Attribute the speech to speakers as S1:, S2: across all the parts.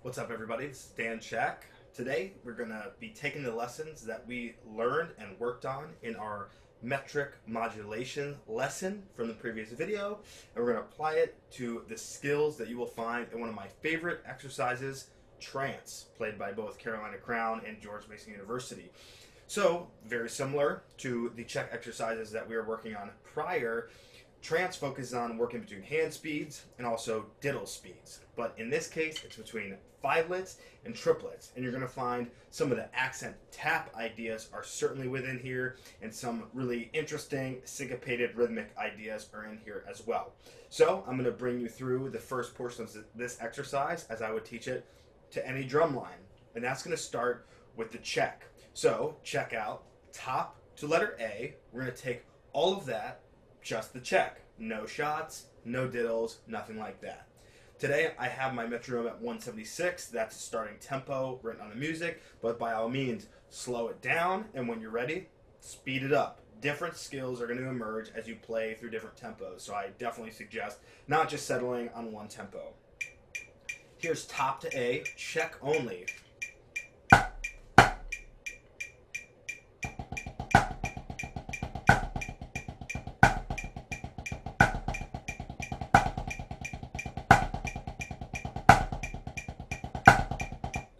S1: What's up, everybody? This is Dan Schack. Today we're going to be taking the lessons that we learned and worked on in our metric modulation lesson from the previous video, and we're going to apply it to the skills that you will find in one of my favorite exercises, Trance, played by both Carolina Crown and George Mason University. So, very similar to the check exercises that we were working on prior, Trance focuses on working between hand speeds and also diddle speeds. But in this case, it's between fivelets and triplets. And you're going to find some of the accent tap ideas are certainly within here, and some really interesting syncopated rhythmic ideas are in here as well. So I'm going to bring you through the first portion of this exercise as I would teach it to any drum line. And that's going to start with the check. So check out top to letter A. We're going to take all of that, just the check. No shots, no diddles, nothing like that. Today I have my metronome at 176. That's a starting tempo written on the music, but by all means slow it down, and when you're ready, speed it up. Different skills are going to emerge as you play through different tempos, so I definitely suggest not just settling on one tempo. Here's top to A, check only.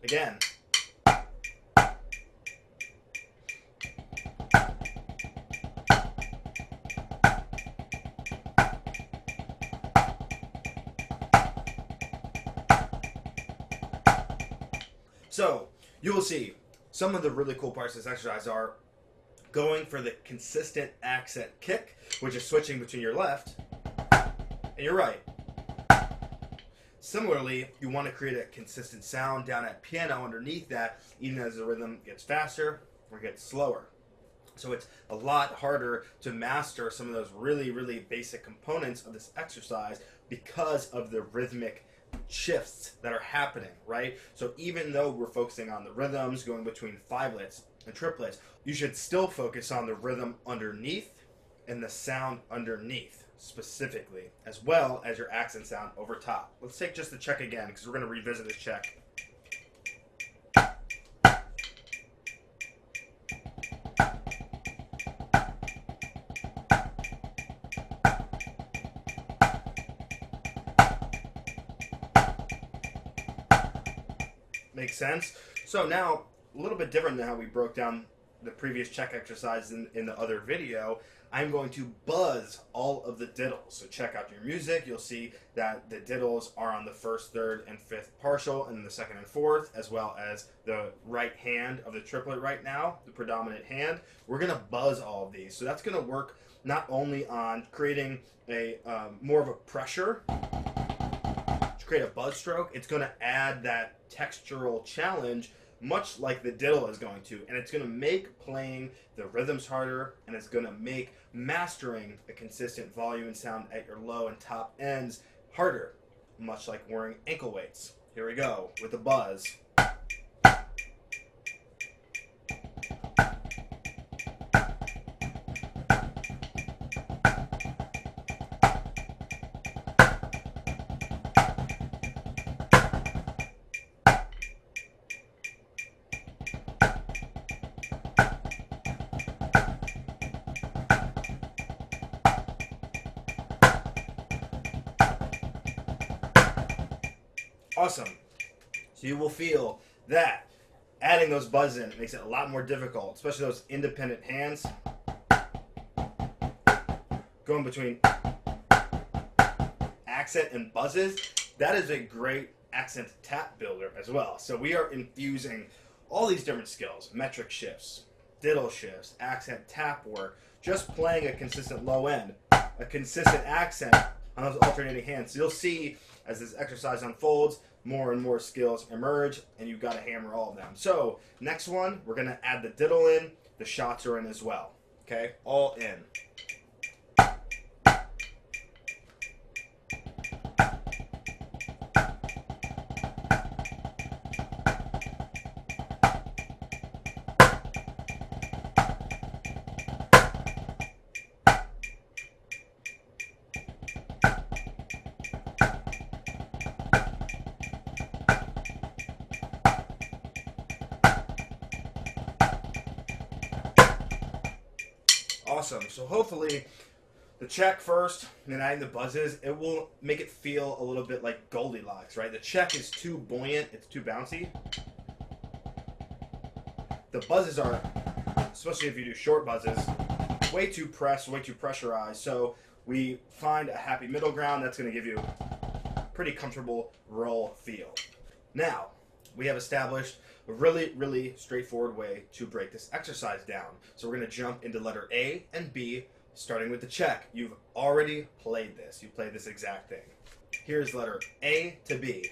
S1: Again. So, you will see some of the really cool parts of this exercise are going for the consistent accent kick, which is switching between your left and your right. Similarly, you want to create a consistent sound down at piano underneath that, even as the rhythm gets faster or gets slower. So it's a lot harder to master some of those really, really basic components of this exercise because of the rhythmic shifts that are happening, right? So even though we're focusing on the rhythms going between fivelets and triplets, you should still focus on the rhythm underneath and the sound underneath specifically, as well as your accent sound over top. Let's take just the check again, because we're going to revisit this check. Makes sense? So now, a little bit different than how we broke down the previous check exercise in the other video, I'm going to buzz all of the diddles. So check out your music. You'll see that the diddles are on the first, third, and fifth partial, and the second and fourth, as well as the right hand of the triplet right now, the predominant hand. We're going to buzz all of these. So that's going to work not only on creating a more of a pressure to create a buzz stroke, it's going to add that textural challenge much like the diddle is going to, and it's going to make playing the rhythms harder, and it's going to make mastering a consistent volume and sound at your low and top ends harder, much like wearing ankle weights. Here we go with the buzz. Awesome. So you will feel that adding those buzzes in makes it a lot more difficult, especially those independent hands. Going between accent and buzzes, that is a great accent tap builder as well. So we are infusing all these different skills, metric shifts, diddle shifts, accent tap work, just playing a consistent low end, a consistent accent on those alternating hands. So you'll see as this exercise unfolds, more and more skills emerge, and you've got to hammer all of them. So next one, we're going to add the diddle in. The shots are in as well. Okay, all in. awesome. So hopefully the check first, and then adding the buzzes, it will make it feel a little bit like Goldilocks, right? The check is too buoyant, it's too bouncy. The buzzes are, especially if you do short buzzes, way too pressed, way too pressurized. So we find a happy middle ground that's going to give you a pretty comfortable roll feel. Now, we have established a really, really straightforward way to break this exercise down. So we're going to jump into letter A and B, starting with the check. You've already played this. You played this exact thing. Here's letter A to B.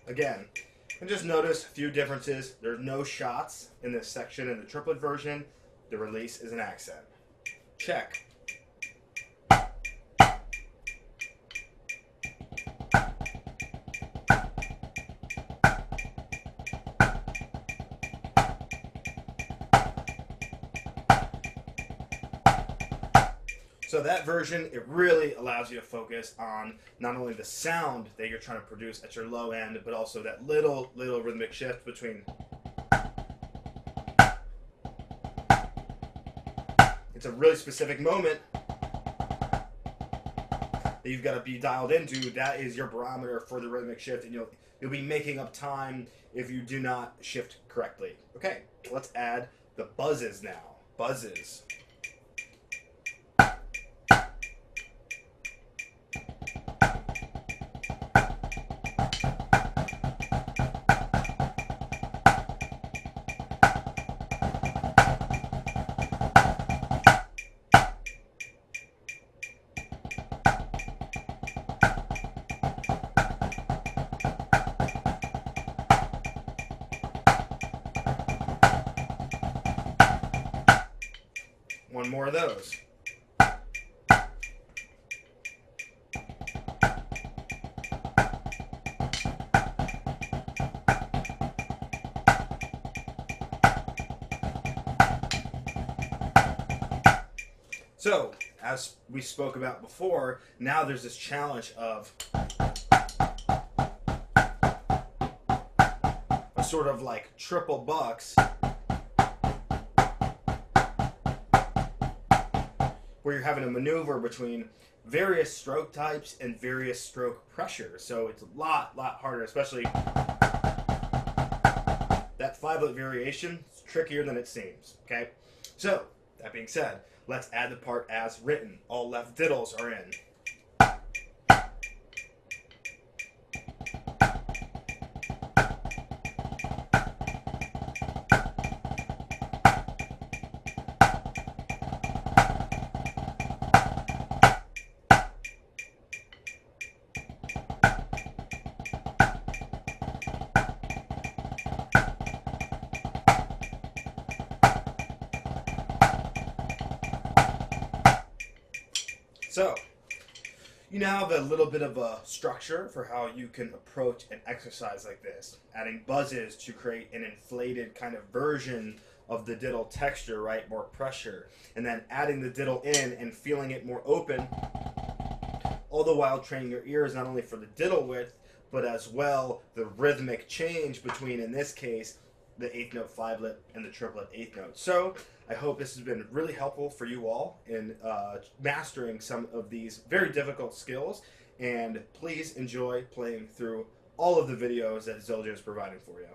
S1: Again, and just notice a few differences. There's no shots in this section in the triplet version. The release is an accent. Check. So that version, it really allows you to focus on not only the sound that you're trying to produce at your low end, but also that little rhythmic shift between. It's a really specific moment that you've got to be dialed into. That is your barometer for the rhythmic shift, and you'll be making up time if you do not shift correctly. Okay, let's add the buzzes now. Buzzes. One more of those. So, as we spoke about before, now there's this challenge of a sort of like triple bucks, where you're having to maneuver between various stroke types and various stroke pressures. So it's a lot harder, especially that 5-note variation is trickier than it seems, okay? So, that being said, let's add the part as written. All left diddles are in. So, you now have a little bit of a structure for how you can approach an exercise like this. Adding buzzes to create an inflated kind of version of the diddle texture, right? More pressure. And then adding the diddle in and feeling it more open, all the while training your ears not only for the diddle width, but as well the rhythmic change between, in this case, the 8th note 5-lit and the triplet 8th note. So I hope this has been really helpful for you all in mastering some of these very difficult skills, and please enjoy playing through all of the videos that ZILDJIAN is providing for you.